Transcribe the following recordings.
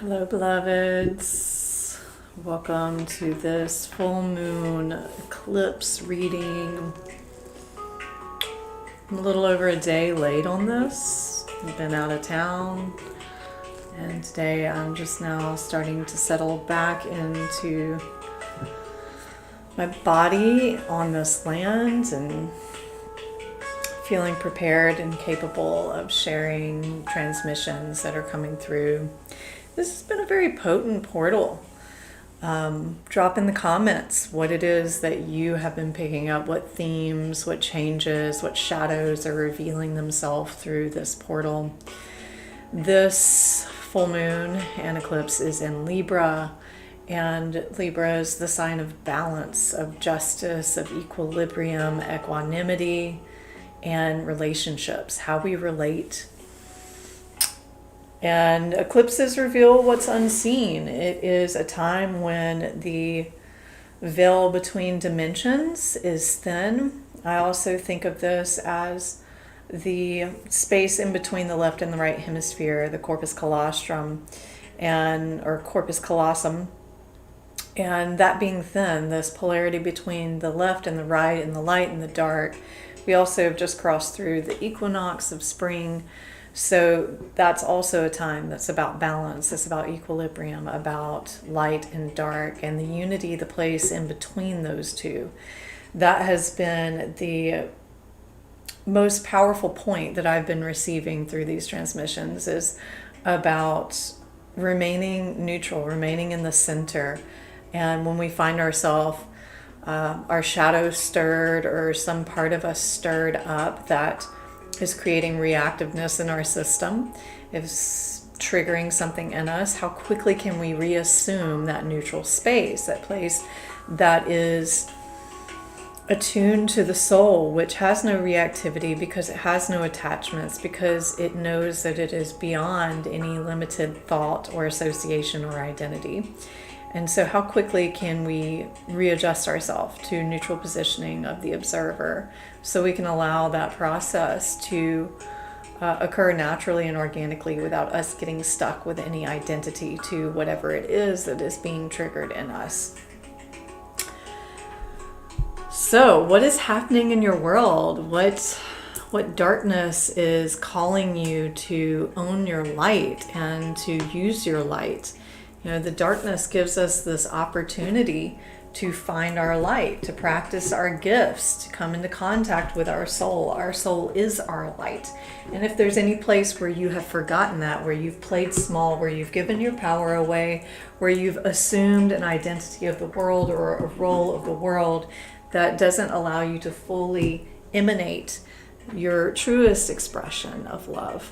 Hello, beloveds. Welcome to this full moon eclipse reading. I'm a little over a day late on this. I've been out of town, and today I'm just now starting to settle back into my body on this land and feeling prepared and capable of sharing transmissions that are coming through. This has been a very potent portal. Drop in the comments what it is that you have been picking up, what themes, what changes, what shadows are revealing themselves through this portal. This full moon and eclipse is in Libra, and Libra is the sign of balance, of justice, of equilibrium, equanimity, and relationships, how we relate. And eclipses reveal what's unseen. It is a time when the veil between dimensions is thin. I also think of this as the space in between the left and the right hemisphere, the corpus callosum, or corpus callosum. And that being thin, this polarity between the left and the right and the light and the dark. We also have just crossed through the equinox of spring. So that's also a time that's about balance, it's about equilibrium, about light and dark, and the unity, the place in between those two. That has been the most powerful point that I've been receiving through these transmissions, is about remaining neutral, remaining in the center. And when we find ourselves, our shadows stirred or some part of us stirred up, that is creating reactiveness in our system, is triggering something in us, how quickly can we reassume that neutral space, that place that is attuned to the soul, which has no reactivity because it has no attachments, because it knows that it is beyond any limited thought or association or identity. And so how quickly can we readjust ourselves to neutral positioning of the observer, so we can allow that process to occur naturally and organically without us getting stuck with any identity to whatever it is that is being triggered in us. So what is happening in your world? What darkness is calling you to own your light and to use your light? You know, the darkness gives us this opportunity to find our light, to practice our gifts, to come into contact with our soul. Our soul is our light. And if there's any place where you have forgotten that, where you've played small, where you've given your power away, where you've assumed an identity of the world or a role of the world that doesn't allow you to fully emanate your truest expression of love,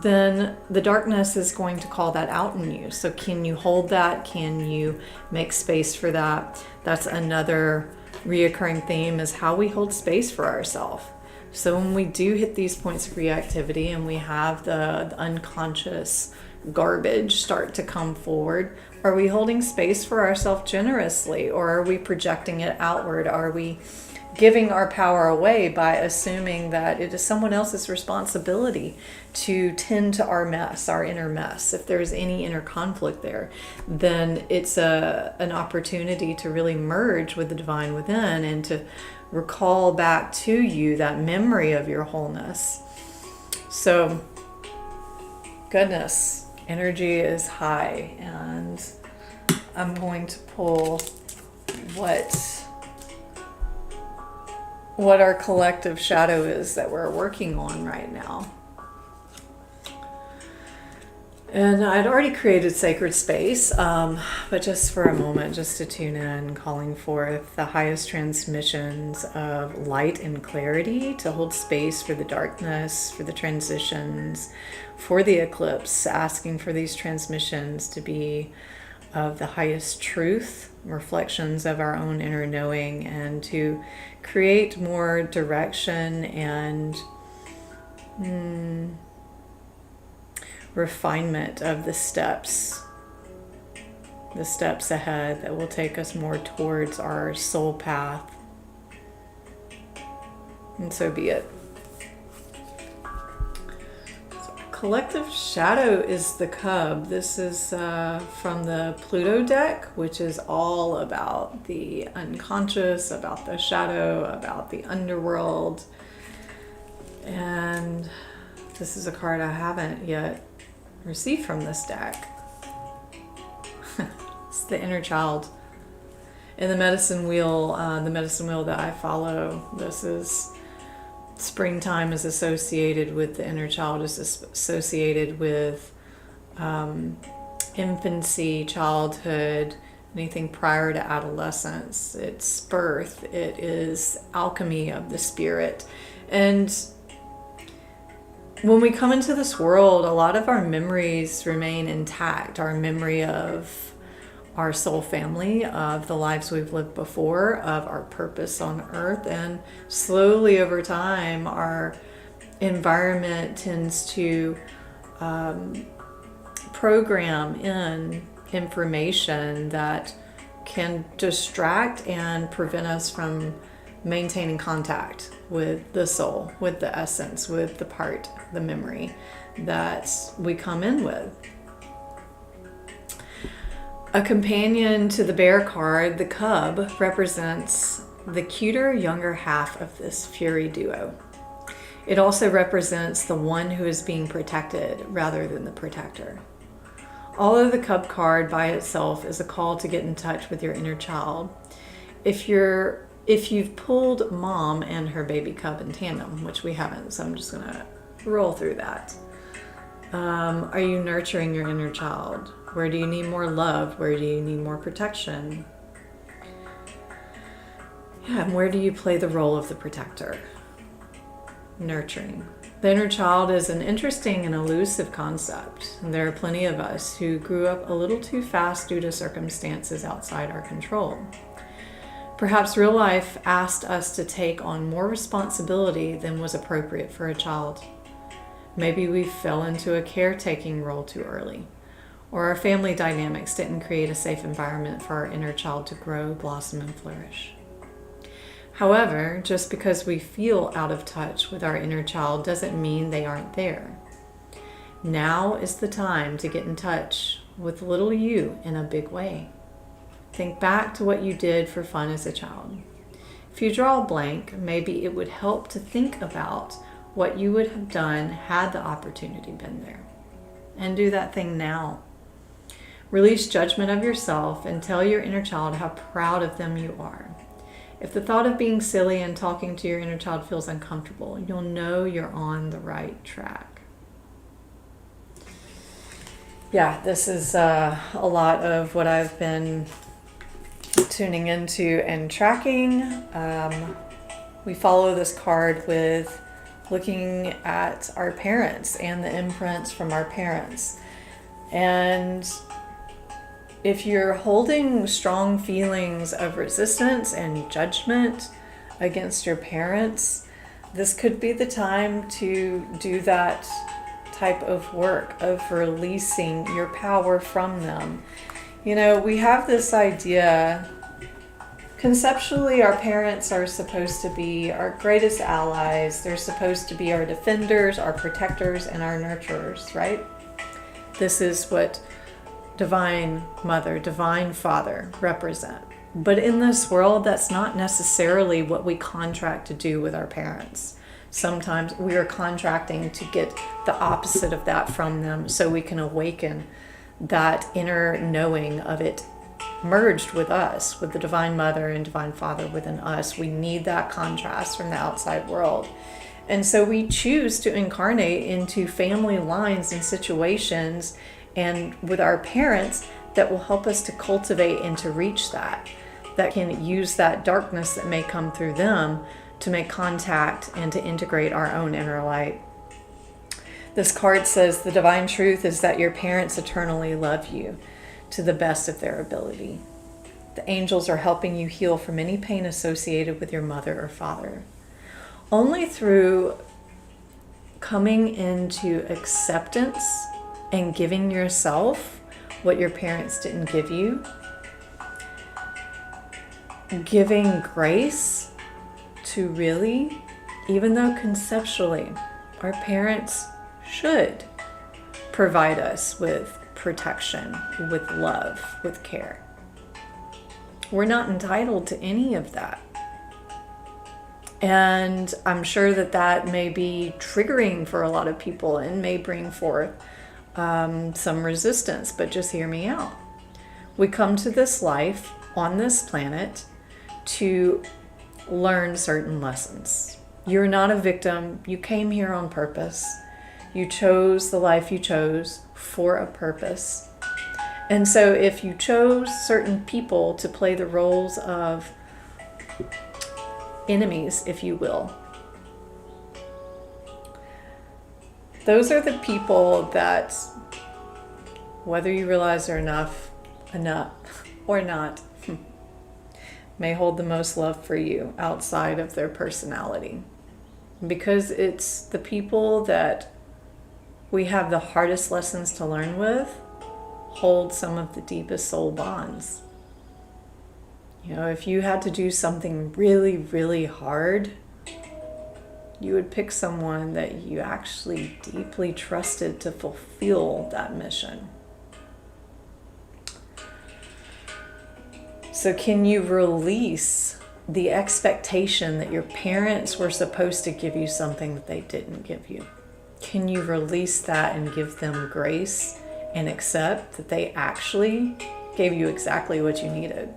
then the darkness is going to call that out in you. So can you hold that? Can you make space for that? That's another reoccurring theme, is how we hold space for ourselves. So when we do hit these points of reactivity and we have the unconscious garbage start to come forward, are we holding space for ourselves generously, or are we projecting it outward? Are we giving our power away by assuming that it is someone else's responsibility to tend to our mess, our inner mess? If there's any inner conflict there, then it's an opportunity to really merge with the divine within and to recall back to you that memory of your wholeness. So, goodness, energy is high, and I'm going to pull what our collective shadow is that we're working on right now. And I'd already created sacred space, but just for a moment, just to tune in, calling forth the highest transmissions of light and clarity, to hold space for the darkness, for the transitions, for the eclipse, asking for these transmissions to be of the highest truth, reflections of our own inner knowing, and to create more direction and refinement of the steps ahead that will take us more towards our soul path. And so be it. So collective shadow is the cub. This is from the Pluto deck, which is all about the unconscious, about the shadow, about the underworld. And this is a card I haven't yet received from this deck. It's the inner child. In the medicine wheel that I follow, this is springtime is associated with the inner child, is associated with infancy, childhood, anything prior to adolescence. It's birth. It is alchemy of the spirit. And when we come into this world, a lot of our memories remain intact. Our memory of our soul family, of the lives we've lived before, of our purpose on earth. And slowly over time, our environment tends to program in information that can distract and prevent us from maintaining contact with the soul, with the essence, with the part, the memory that we come in with. A companion to the bear card, the cub, represents the cuter younger half of this fury duo. It also represents the one who is being protected rather than the protector. Although the cub card by itself is a call to get in touch with your inner child, if you've pulled mom and her baby cub in tandem, which we haven't, so I'm just going to roll through that. Are you nurturing your inner child? Where do you need more love? Where do you need more protection? Yeah, and where do you play the role of the protector? Nurturing. The inner child is an interesting and elusive concept. And there are plenty of us who grew up a little too fast due to circumstances outside our control. Perhaps real life asked us to take on more responsibility than was appropriate for a child. Maybe we fell into a caretaking role too early, or our family dynamics didn't create a safe environment for our inner child to grow, blossom, and flourish. However, just because we feel out of touch with our inner child doesn't mean they aren't there. Now is the time to get in touch with little you in a big way. Think back to what you did for fun as a child. If you draw a blank, maybe it would help to think about what you would have done had the opportunity been there. And do that thing now. Release judgment of yourself and tell your inner child how proud of them you are. If the thought of being silly and talking to your inner child feels uncomfortable, you'll know you're on the right track. Yeah, this is a lot of what I've been tuning into and tracking. We follow this card with looking at our parents and the imprints from our parents. And if you're holding strong feelings of resistance and judgment against your parents, this could be the time to do that type of work of releasing your power from them. You know, we have this idea, conceptually, our parents are supposed to be our greatest allies. They're supposed to be our defenders, our protectors, and our nurturers, right? This is what Divine Mother, Divine Father represent. But in this world, that's not necessarily what we contract to do with our parents. Sometimes we are contracting to get the opposite of that from them so we can awaken that inner knowing of it merged with us, with the Divine Mother and Divine Father within us. We need that contrast from the outside world. And so we choose to incarnate into family lines and situations and with our parents that will help us to cultivate and to reach that can use that darkness that may come through them to make contact and to integrate our own inner light. This card says the divine truth is that your parents eternally love you to the best of their ability. The angels are helping you heal from any pain associated with your mother or father. Only through coming into acceptance and giving yourself what your parents didn't give you, giving grace to really, even though conceptually our parents should provide us with protection, with love, with care. We're not entitled to any of that. And I'm sure that that may be triggering for a lot of people and may bring forth some resistance, but just hear me out. We come to this life on this planet to learn certain lessons. You're not a victim. You came here on purpose. You chose the life you chose for a purpose. And so if you chose certain people to play the roles of enemies, if you will, those are the people that, whether you realize they're enough or not, may hold the most love for you outside of their personality. Because it's the people that we have the hardest lessons to learn with, hold some of the deepest soul bonds. You know, if you had to do something really, really hard, you would pick someone that you actually deeply trusted to fulfill that mission. So can you release the expectation that your parents were supposed to give you something that they didn't give you? Can you release that and give them grace and accept that they actually gave you exactly what you needed?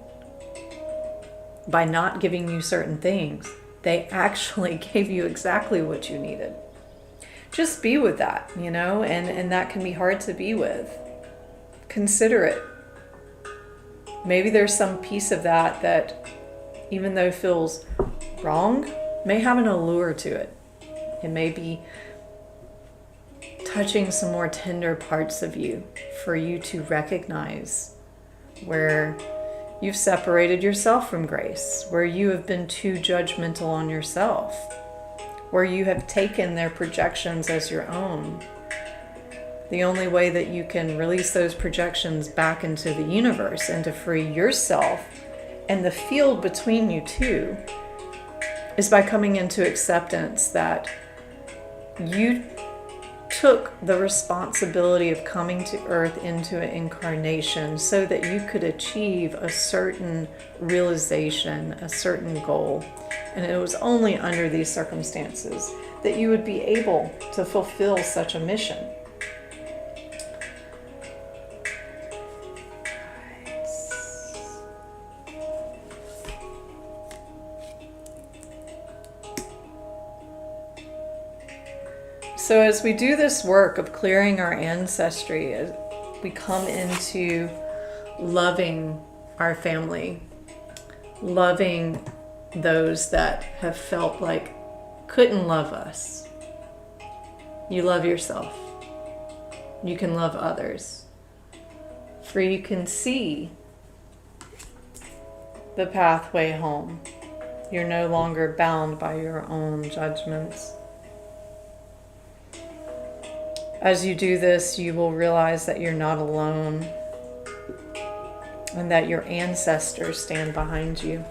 By not giving you certain things, they actually gave you exactly what you needed. Just be with that, you know, and that can be hard to be with. Consider it. Maybe there's some piece of that even though feels wrong, may have an allure to it. It may be touching some more tender parts of you for you to recognize where you've separated yourself from grace, where you have been too judgmental on yourself, where you have taken their projections as your own. The only way that you can release those projections back into the universe and to free yourself and the field between you two is by coming into acceptance that you took the responsibility of coming to earth into an incarnation so that you could achieve a certain realization, a certain goal. And it was only under these circumstances that you would be able to fulfill such a mission. So as we do this work of clearing our ancestry, as we come into loving our family, loving those that have felt like couldn't love us. You love yourself. You can love others. For you can see the pathway home. You're no longer bound by your own judgments. As you do this, you will realize that you're not alone and that your ancestors stand behind you.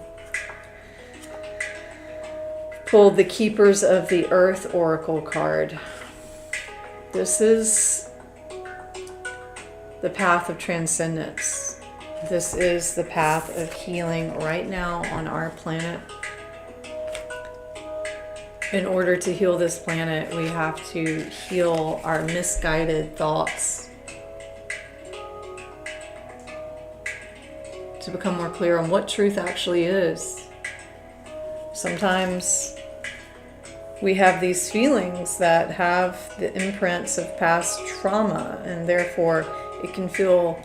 Pull the Keepers of the Earth Oracle card. This is the path of transcendence. This is the path of healing right now on our planet. In order to heal this planet, we have to heal our misguided thoughts. To become more clear on what truth actually is. Sometimes we have these feelings that have the imprints of past trauma, and therefore it can feel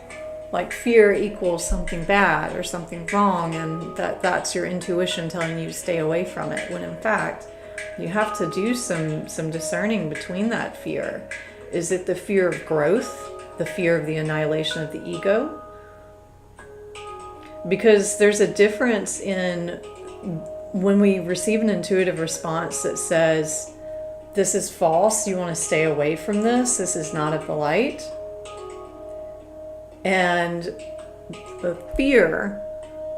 like fear equals something bad or something wrong, and that's your intuition telling you to stay away from it, when in fact, you have to do some discerning between that fear. Is it the fear of growth, the fear of the annihilation of the ego? Because there's a difference in when we receive an intuitive response that says, this is false, you want to stay away from this is not of the light. And the fear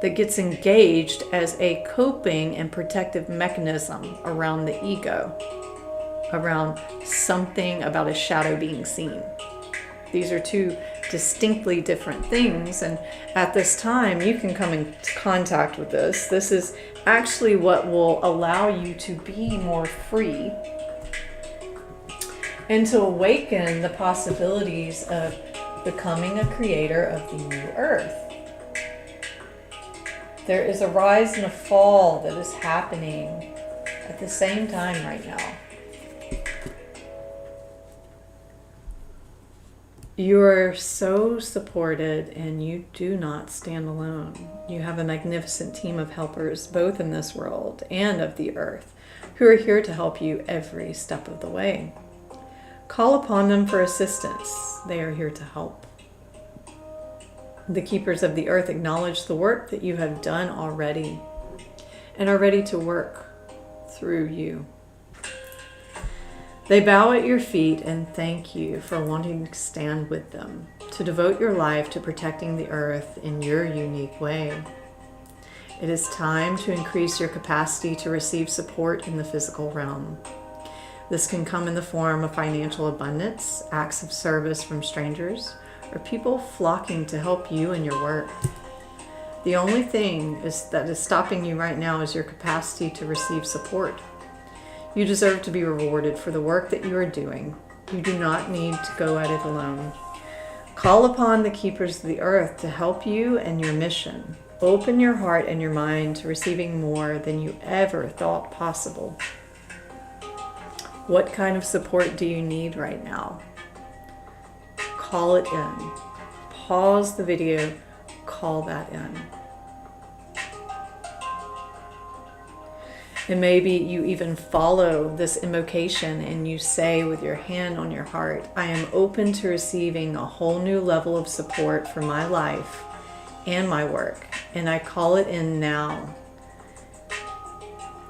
that gets engaged as a coping and protective mechanism around the ego, around something about a shadow being seen. These are two distinctly different things, and at this time you can come into contact with this. This is actually what will allow you to be more free and to awaken the possibilities of becoming a creator of the new earth. There is a rise and a fall that is happening at the same time right now. You are so supported, and you do not stand alone. You have a magnificent team of helpers, both in this world and of the earth, who are here to help you every step of the way. Call upon them for assistance. They are here to help. The keepers of the earth acknowledge the work that you have done already and are ready to work through you. They bow at your feet and thank you for wanting to stand with them, to devote your life to protecting the earth in your unique way. It is time to increase your capacity to receive support in the physical realm. This can come in the form of financial abundance, acts of service from strangers, or people flocking to help you in your work. The only thing that is stopping you right now is your capacity to receive support. You deserve to be rewarded for the work that you are doing. You do not need to go at it alone. Call upon the keepers of the earth to help you and your mission. Open your heart and your mind to receiving more than you ever thought possible. What kind of support do you need right now? Call it in. Pause the video. Call that in. And maybe you even follow this invocation and you say with your hand on your heart, I am open to receiving a whole new level of support for my life and my work. And I call it in now.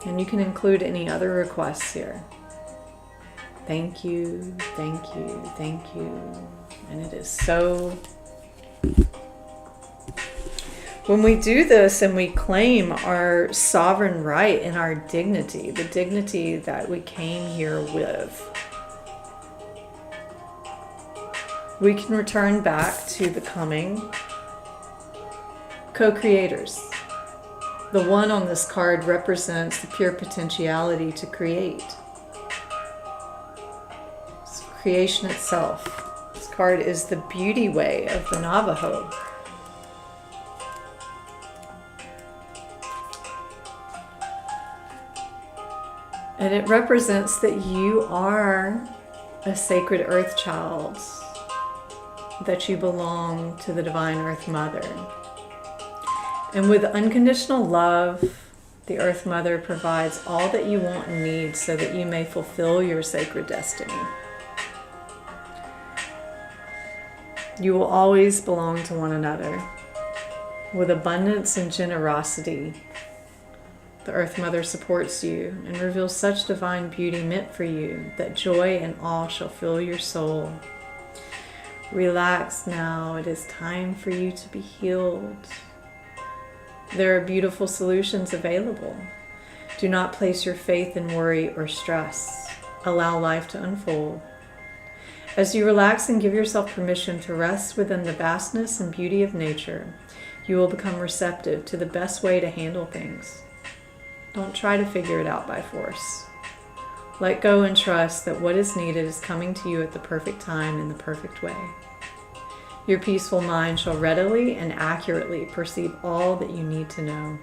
And you can include any other requests here. Thank you, thank you, thank you. And it is so. When we do this and we claim our sovereign right and our dignity, the dignity that we came here with, we can return back to becoming co-creators. The one on this card represents the pure potentiality to create. It's creation itself. This card is the beauty way of the Navajo. And it represents that you are a sacred earth child, that you belong to the divine earth mother. And with unconditional love, the earth mother provides all that you want and need so that you may fulfill your sacred destiny. You will always belong to one another. With abundance and generosity, the Earth Mother supports you and reveals such divine beauty meant for you that joy and awe shall fill your soul. Relax now. It is time for you to be healed. There are beautiful solutions available. Do not place your faith in worry or stress. Allow life to unfold. As you relax and give yourself permission to rest within the vastness and beauty of nature, you will become receptive to the best way to handle things. Don't try to figure it out by force. Let go and trust that what is needed is coming to you at the perfect time in the perfect way. Your peaceful mind shall readily and accurately perceive all that you need to know.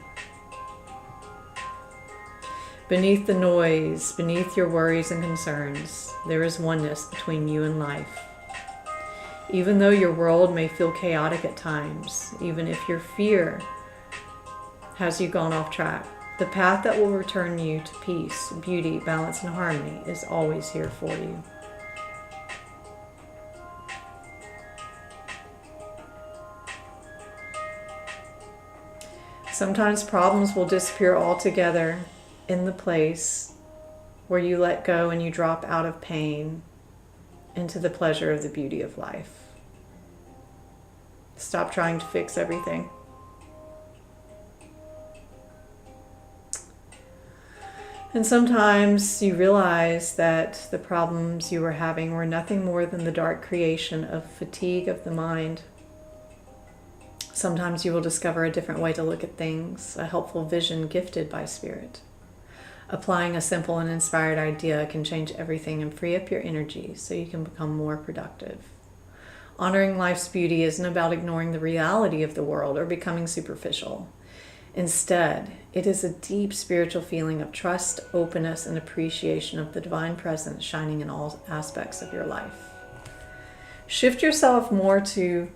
Beneath the noise, beneath your worries and concerns, there is oneness between you and life. Even though your world may feel chaotic at times, even if your fear has you gone off track, the path that will return you to peace, beauty, balance, and harmony is always here for you. Sometimes problems will disappear altogether in the place where you let go and you drop out of pain into the pleasure of the beauty of life. Stop trying to fix everything. And sometimes you realize that the problems you were having were nothing more than the dark creation of fatigue of the mind. Sometimes you will discover a different way to look at things, a helpful vision gifted by Spirit. Applying a simple and inspired idea can change everything and free up your energy so you can become more productive. Honoring life's beauty isn't about ignoring the reality of the world or becoming superficial. Instead, it is a deep spiritual feeling of trust, openness, and appreciation of the divine presence shining in all aspects of your life. Shift yourself more to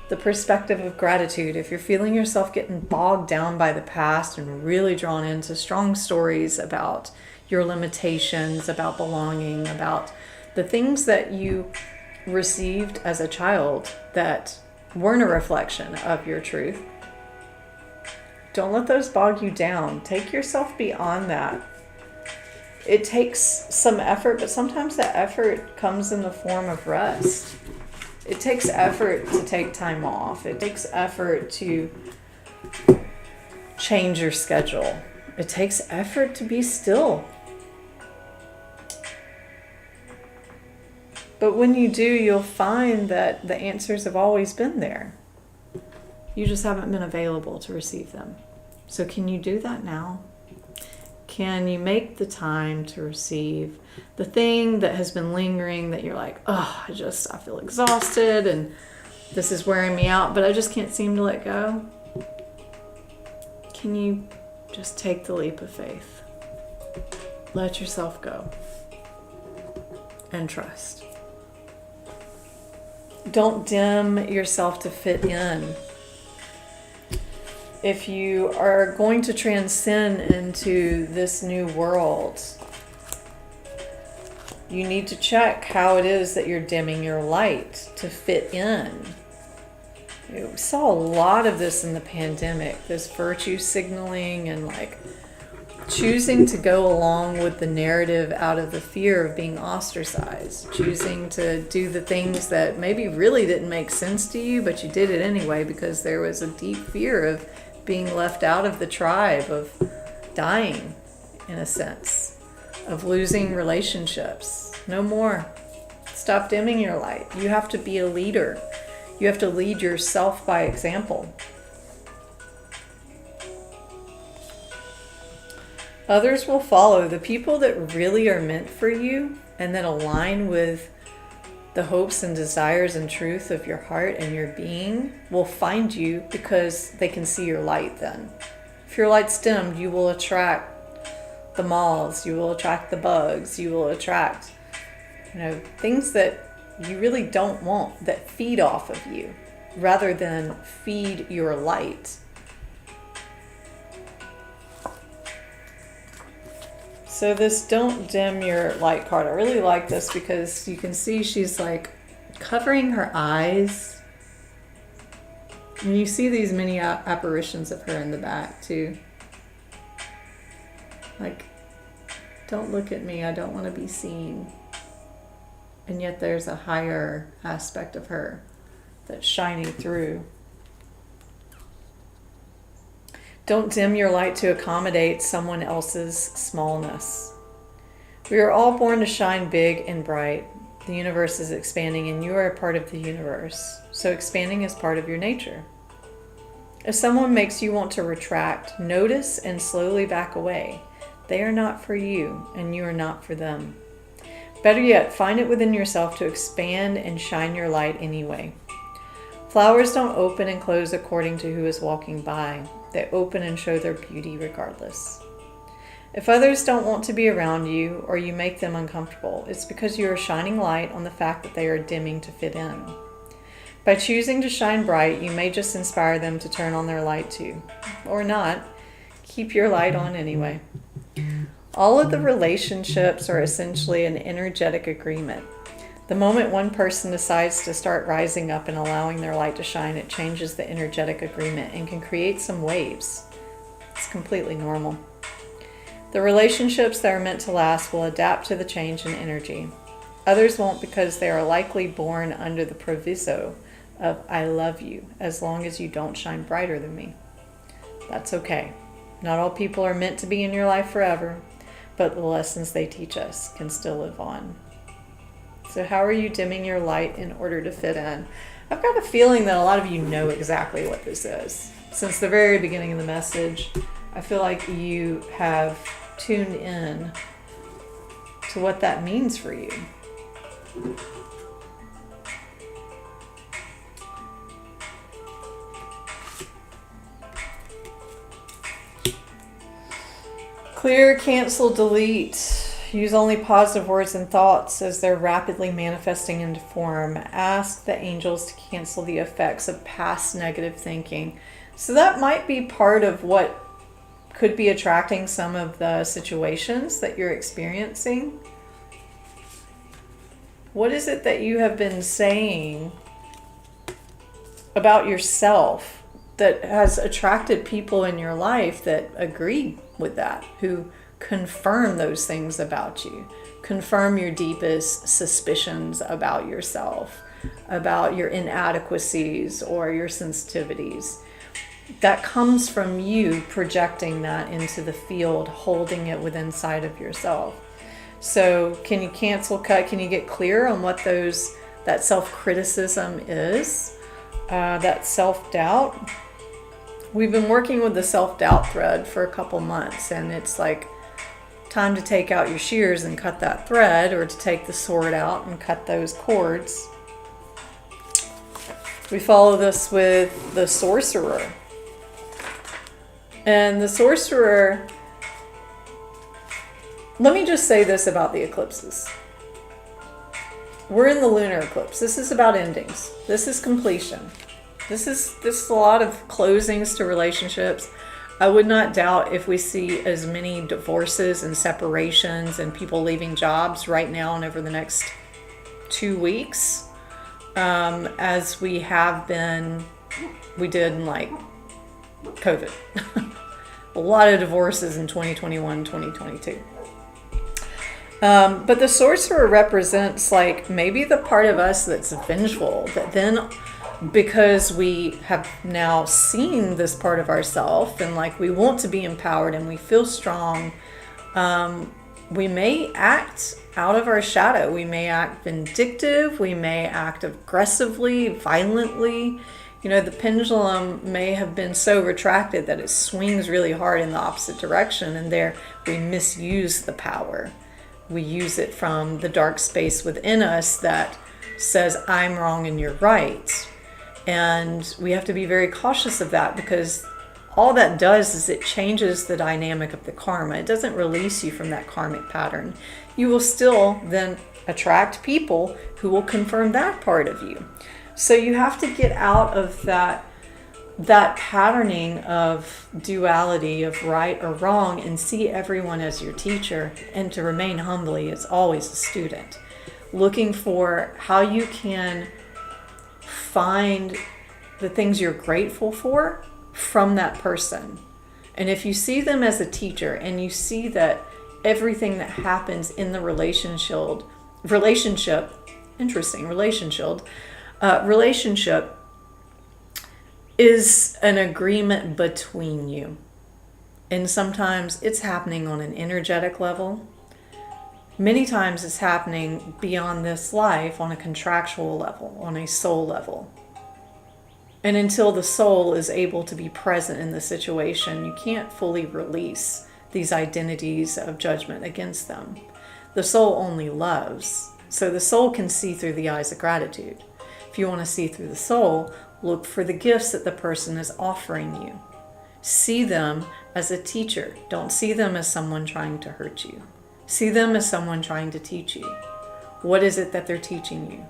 the perspective of gratitude. If you're feeling yourself getting bogged down by the past and really drawn into strong stories about your limitations, about belonging, about the things that you received as a child that weren't a reflection of your truth, don't let those bog you down. Take yourself beyond that. It takes some effort, but sometimes that effort comes in the form of rest. It takes effort to take time off. It takes effort to change your schedule. It takes effort to be still. But when you do, you'll find that the answers have always been there. You just haven't been available to receive them. So can you do that now? Can you make the time to receive the thing that has been lingering that you're like, oh, I feel exhausted and this is wearing me out, but I just can't seem to let go? Can you just take the leap of faith? Let yourself go and trust. Don't dim yourself to fit in. If you are going to transcend into this new world, you need to check how it is that you're dimming your light to fit in. We saw a lot of this in the pandemic, this virtue signaling and like choosing to go along with the narrative out of the fear of being ostracized, choosing to do the things that maybe really didn't make sense to you, but you did it anyway because there was a deep fear of being left out of the tribe, of dying, in a sense, of losing relationships. No more. Stop dimming your light. You have to be a leader. You have to lead yourself by example. Others will follow. The people that really are meant for you and that align with the hopes and desires and truth of your heart and your being will find you because they can see your light then. If your light's dimmed, you will attract the moths, you will attract the bugs, you will attract, things that you really don't want, that feed off of you rather than feed your light. So this don't dim your light card, I really like this because you can see she's like covering her eyes. And you see these mini apparitions of her in the back too. Like, don't look at me, I don't want to be seen. And yet there's a higher aspect of her that's shining through. Don't dim your light to accommodate someone else's smallness. We are all born to shine big and bright. The universe is expanding and you are a part of the universe. So expanding is part of your nature. If someone makes you want to retract, notice and slowly back away. They are not for you and you are not for them. Better yet, find it within yourself to expand and shine your light anyway. Flowers don't open and close according to who is walking by. They open and show their beauty regardless. If others don't want to be around you or you make them uncomfortable, it's because you are shining light on the fact that they are dimming to fit in. By choosing to shine bright, you may just inspire them to turn on their light too. Or not. Keep your light on anyway. All of the relationships are essentially an energetic agreement. The moment one person decides to start rising up and allowing their light to shine, it changes the energetic agreement and can create some waves. It's completely normal. The relationships that are meant to last will adapt to the change in energy. Others won't because they are likely born under the proviso of I love you as long as you don't shine brighter than me. That's okay. Not all people are meant to be in your life forever. but the lessons they teach us can still live on. So how are you dimming your light in order to fit in? I've got a feeling that a lot of you know exactly what this is. Since the very beginning of the message, I feel like you have tuned in to what that means for you. Clear, cancel, delete. Use only positive words and thoughts as they're rapidly manifesting into form. Ask the angels to cancel the effects of past negative thinking. So that might be part of what could be attracting some of the situations that you're experiencing. What is it that you have been saying about yourself that has attracted people in your life that agree with that, who confirm those things about you, confirm your deepest suspicions about yourself, about your inadequacies or your sensitivities? That comes from you projecting that into the field, holding it within inside of yourself. So can you cancel, cut? Can you get clear on what that self-criticism is? That self-doubt? We've been working with the self-doubt thread for a couple months, and it's like time to take out your shears and cut that thread, or to take the sword out and cut those cords. We follow this with the sorcerer. And the sorcerer, let me just say this about the eclipses. We're in the lunar eclipse. This is about endings. This is completion. This is a lot of closings to relationships. I would not doubt if we see as many divorces and separations and people leaving jobs right now and over the next 2 weeks as we did in like COVID. A lot of divorces in 2021, 2022. But the sorcerer represents like maybe the part of us that's vengeful, that then, because we have now seen this part of ourselves and like we want to be empowered and we feel strong, we may act out of our shadow. We may act vindictive. We may act aggressively, violently. You know, the pendulum may have been so retracted that it swings really hard in the opposite direction, and there we misuse the power. We use it from the dark space within us that says, I'm wrong and you're right. And we have to be very cautious of that, because all that does is it changes the dynamic of the karma. It doesn't release you from that karmic pattern. You will still then attract people who will confirm that part of you. So you have to get out of that patterning of duality of right or wrong and see everyone as your teacher, and to remain humbly as always a student, looking for how you can find the things you're grateful for from that person. And if you see them as a teacher and you see that everything that happens in the relationship is an agreement between you. And sometimes it's happening on an energetic level. Many times it's happening beyond this life on a contractual level, on a soul level. And until the soul is able to be present in the situation, you can't fully release these identities of judgment against them. The soul only loves. So the soul can see through the eyes of gratitude. If you want to see through the soul, look for the gifts that the person is offering you. See them as a teacher. Don't see them as someone trying to hurt you. See them as someone trying to teach you. What is it that they're teaching you?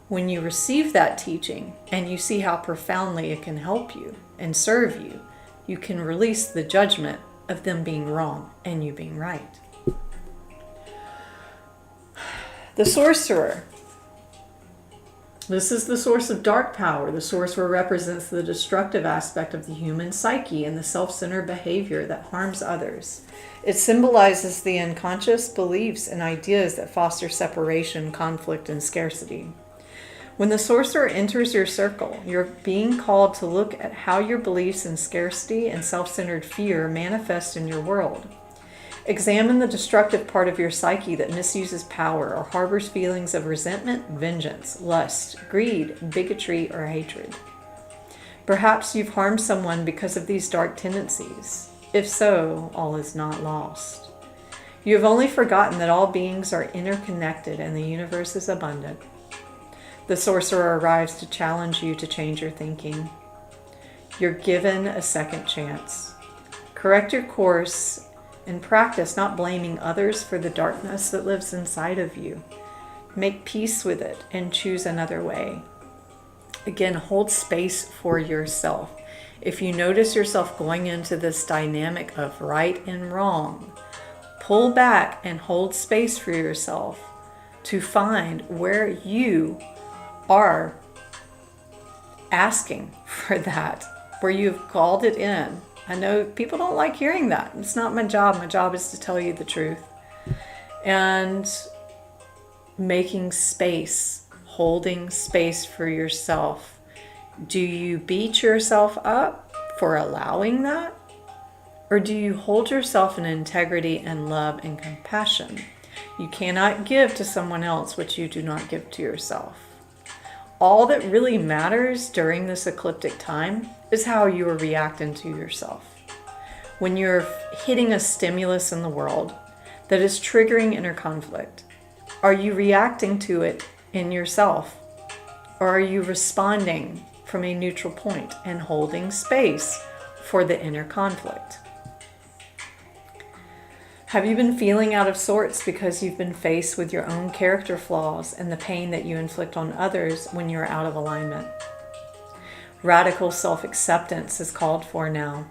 When you receive that teaching and you see how profoundly it can help you and serve you, you can release the judgment of them being wrong and you being right. The sorcerer. This is the source of dark power. The sorcerer represents the destructive aspect of the human psyche and the self-centered behavior that harms others. It symbolizes the unconscious beliefs and ideas that foster separation, conflict, and scarcity. When the sorcerer enters your circle, you're being called to look at how your beliefs in scarcity and self-centered fear manifest in your world. Examine the destructive part of your psyche that misuses power or harbors feelings of resentment, vengeance, lust, greed, bigotry, or hatred. Perhaps you've harmed someone because of these dark tendencies. If so, all is not lost. You have only forgotten that all beings are interconnected and the universe is abundant. The sorcerer arrives to challenge you to change your thinking. You're given a second chance. Correct your course and practice not blaming others for the darkness that lives inside of you. Make peace with it and choose another way. Again, hold space for yourself. If you notice yourself going into this dynamic of right and wrong, pull back and hold space for yourself to find where you are asking for that, where you've called it in. I know people don't like hearing that. It's not my job. My job is to tell you the truth. And making space, holding space for yourself. Do you beat yourself up for allowing that? Or do you hold yourself in integrity and love and compassion? You cannot give to someone else what you do not give to yourself. All that really matters during this ecliptic time is how you are reacting to yourself. When you're hitting a stimulus in the world that is triggering inner conflict, are you reacting to it in yourself? Or are you responding from a neutral point and holding space for the inner conflict? Have you been feeling out of sorts because you've been faced with your own character flaws and the pain that you inflict on others when you're out of alignment? Radical self-acceptance is called for now.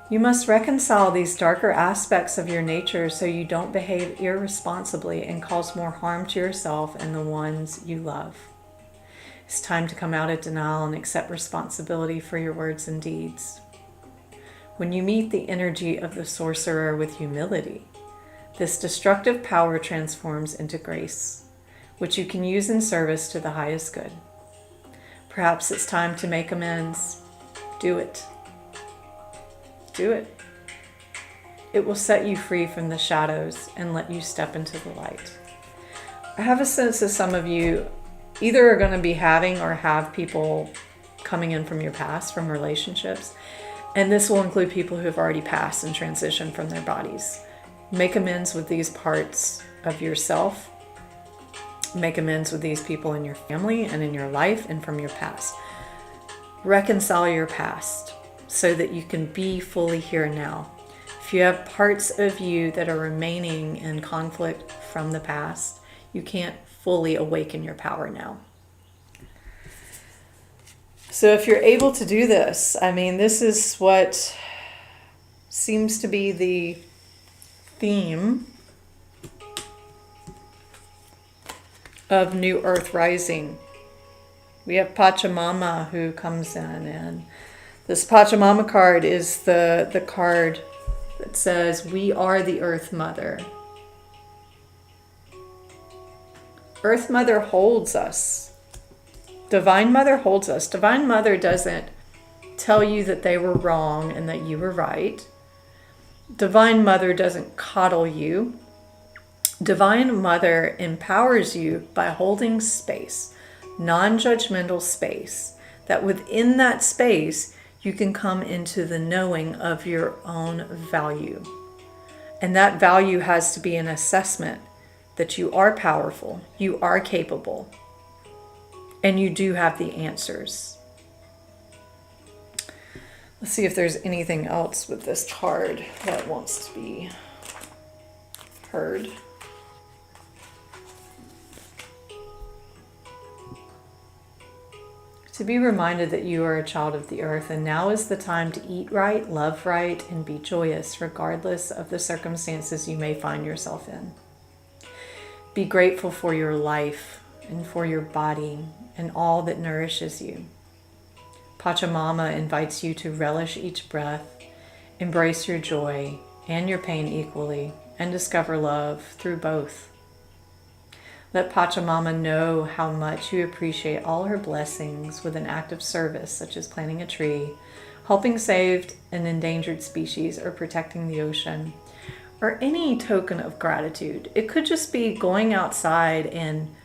You must reconcile these darker aspects of your nature so you don't behave irresponsibly and cause more harm to yourself and the ones you love. It's time to come out of denial and accept responsibility for your words and deeds. When you meet the energy of the sorcerer with humility, this destructive power transforms into grace, which you can use in service to the highest good. Perhaps it's time to make amends. Do it. Do it. It will set you free from the shadows and let you step into the light. I have a sense that some of you either are going to be having or have people coming in from your past, from relationships. And this will include people who have already passed and transitioned from their bodies. Make amends with these parts of yourself. Make amends with these people in your family and in your life and from your past. Reconcile your past so that you can be fully here now. If you have parts of you that are remaining in conflict from the past, you can't fully awaken your power now. So if you're able to do this, I mean, this is what seems to be the theme of New Earth Rising. We have Pachamama who comes in, and this Pachamama card is the card that says, we are the Earth Mother. Earth Mother holds us. Divine Mother holds us. Divine Mother doesn't tell you that they were wrong and that you were right. Divine Mother doesn't coddle you. Divine Mother empowers you by holding space, non-judgmental space, that within that space you can come into the knowing of your own value. And that value has to be an assessment that you are powerful, you are capable, and you do have the answers. Let's see if there's anything else with this card that wants to be heard. To be reminded that you are a child of the earth, and now is the time to eat right, love right, and be joyous regardless of the circumstances you may find yourself in. Be grateful for your life and for your body and all that nourishes you. Pachamama invites you to relish each breath, embrace your joy and your pain equally, and discover love through both. Let Pachamama know how much you appreciate all her blessings with an act of service, such as planting a tree, helping save an endangered species, or protecting the ocean, or any token of gratitude. It could just be going outside and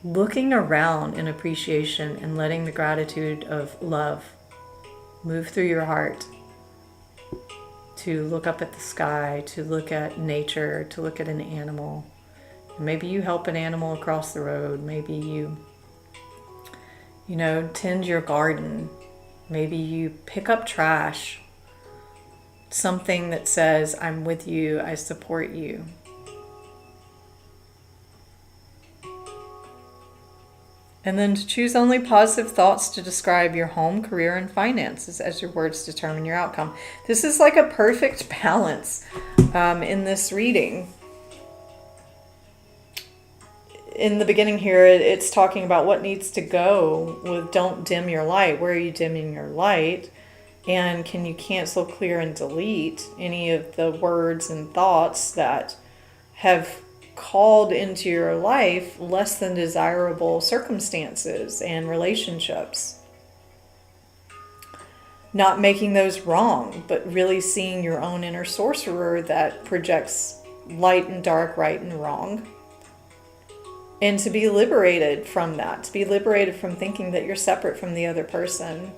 looking around in appreciation and letting the gratitude of love move through your heart, to look up at the sky, to look at nature, to look at an animal. Maybe you help an animal across the road. Maybe you tend your garden. Maybe you pick up trash. Something that says, I'm with you, I support you. And then to choose only positive thoughts to describe your home, career, and finances as your words determine your outcome. This is like a perfect balance in this reading. In the beginning here, it's talking about what needs to go with don't dim your light. Where are you dimming your light? And can you cancel, clear, and delete any of the words and thoughts that have called into your life less than desirable circumstances and relationships? Not making those wrong, but really seeing your own inner sorcerer that projects light and dark, right and wrong. And to be liberated from that, to be liberated from thinking that you're separate from the other person,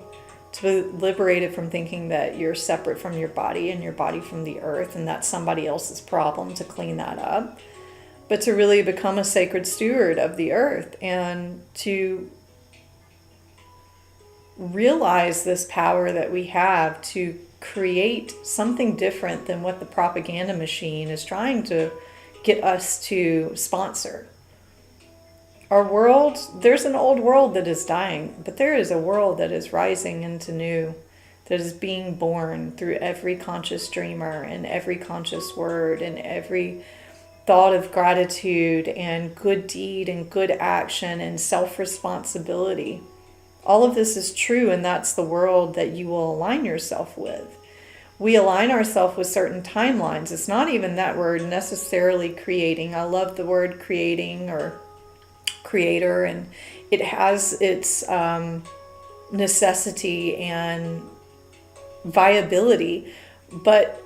to be liberated from thinking that you're separate from your body and your body from the earth, and that's somebody else's problem to clean that up. But to really become a sacred steward of the earth and to realize this power that we have to create something different than what the propaganda machine is trying to get us to sponsor. Our world, there's an old world that is dying, but there is a world that is rising into new, that is being born through every conscious dreamer and every conscious word and every thought of gratitude and good deed and good action and self-responsibility. All of this is true, and that's the world that you will align yourself with. We align ourselves with certain timelines. It's not even that we're necessarily creating. I love the word creating or creator, and it has its necessity and viability, but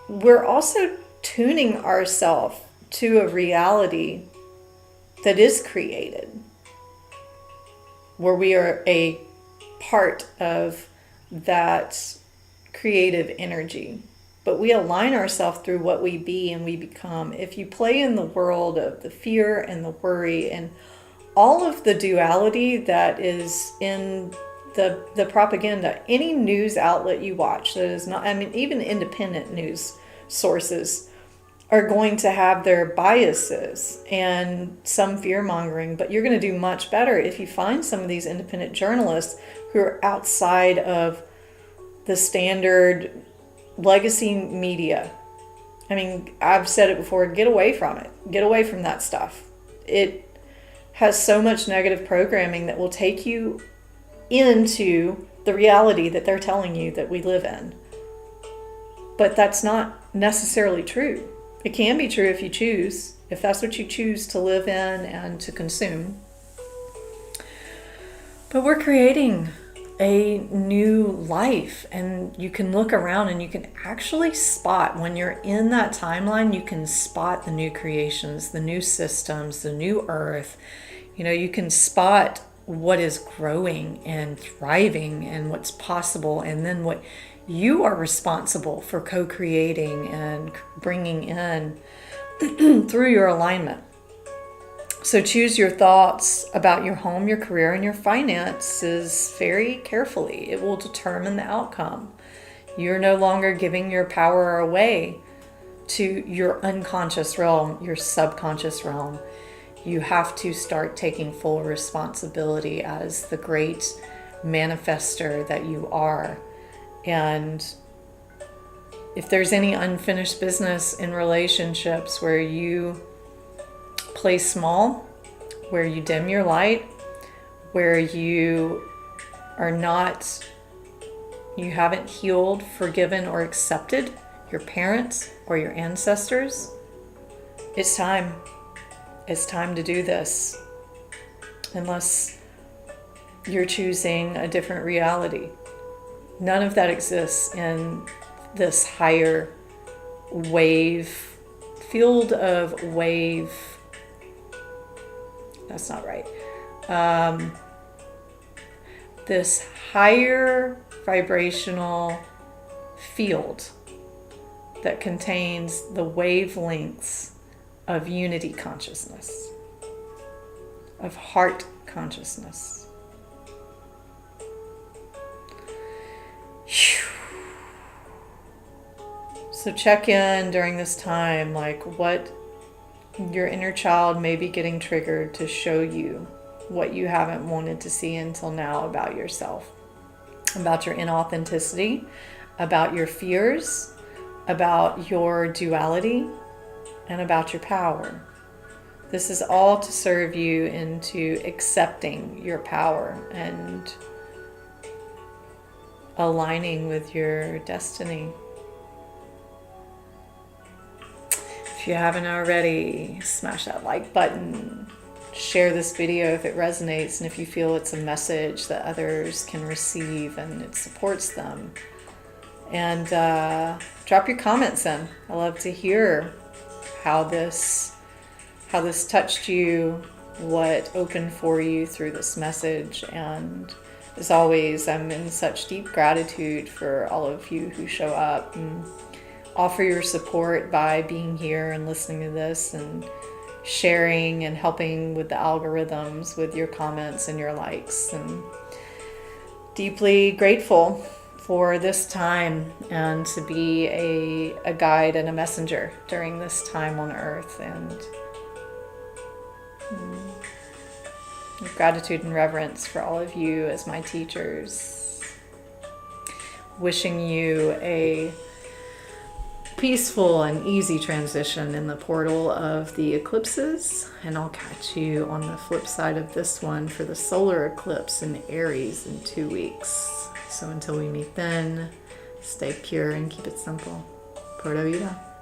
we're also tuning ourselves to a reality that is created, where we are a part of that creative energy. But we align ourselves through what we be and we become. If you play in the world of the fear and the worry and all of the duality that is in the propaganda, any news outlet you watch that is not, even independent news sources are going to have their biases and some fear mongering, but you're going to do much better if you find some of these independent journalists who are outside of the standard legacy media. I've said it before, get away from it. Get away from that stuff. It has so much negative programming that will take you into the reality that they're telling you that we live in. But that's not necessarily true. It can be true if you choose, if that's what you choose to live in and to consume. But we're creating a new life, and you can look around and you can actually spot, when you're in that timeline, you can spot the new creations, the new systems, the new earth. You can spot what is growing and thriving and what's possible, and then what you are responsible for co-creating and bringing in through your alignment. So choose your thoughts about your home, your career, and your finances very carefully. It will determine the outcome. You're no longer giving your power away to your unconscious realm, your subconscious realm. You have to start taking full responsibility as the great manifester that you are. And if there's any unfinished business in relationships where you play small, where you dim your light, where you haven't healed, forgiven, or accepted your parents or your ancestors, it's time. It's time to do this. Unless you're choosing a different reality. None of that exists in this higher field of wave, that's not right, this higher vibrational field that contains the wavelengths of unity consciousness, of heart consciousness. So check in during this time, like what your inner child may be getting triggered to show you what you haven't wanted to see until now about yourself, about your inauthenticity, about your fears, about your duality, and about your power. This is all to serve you into accepting your power and aligning with your destiny. If you haven't already, smash that like button, share this video if it resonates and if you feel it's a message that others can receive and it supports them. And drop your comments in. I love to hear how this touched you, what opened for you through this message. And as always, I'm in such deep gratitude for all of you who show up and offer your support by being here and listening to this and sharing and helping with the algorithms with your comments and your likes. And deeply grateful for this time and to be a guide and a messenger during this time on earth. And gratitude and reverence for all of you as my teachers. Wishing you a peaceful and easy transition in the portal of the eclipses, and I'll catch you on the flip side of this one for the solar eclipse in Aries in 2 weeks. So until we meet then, stay pure and keep it simple. Pura vida.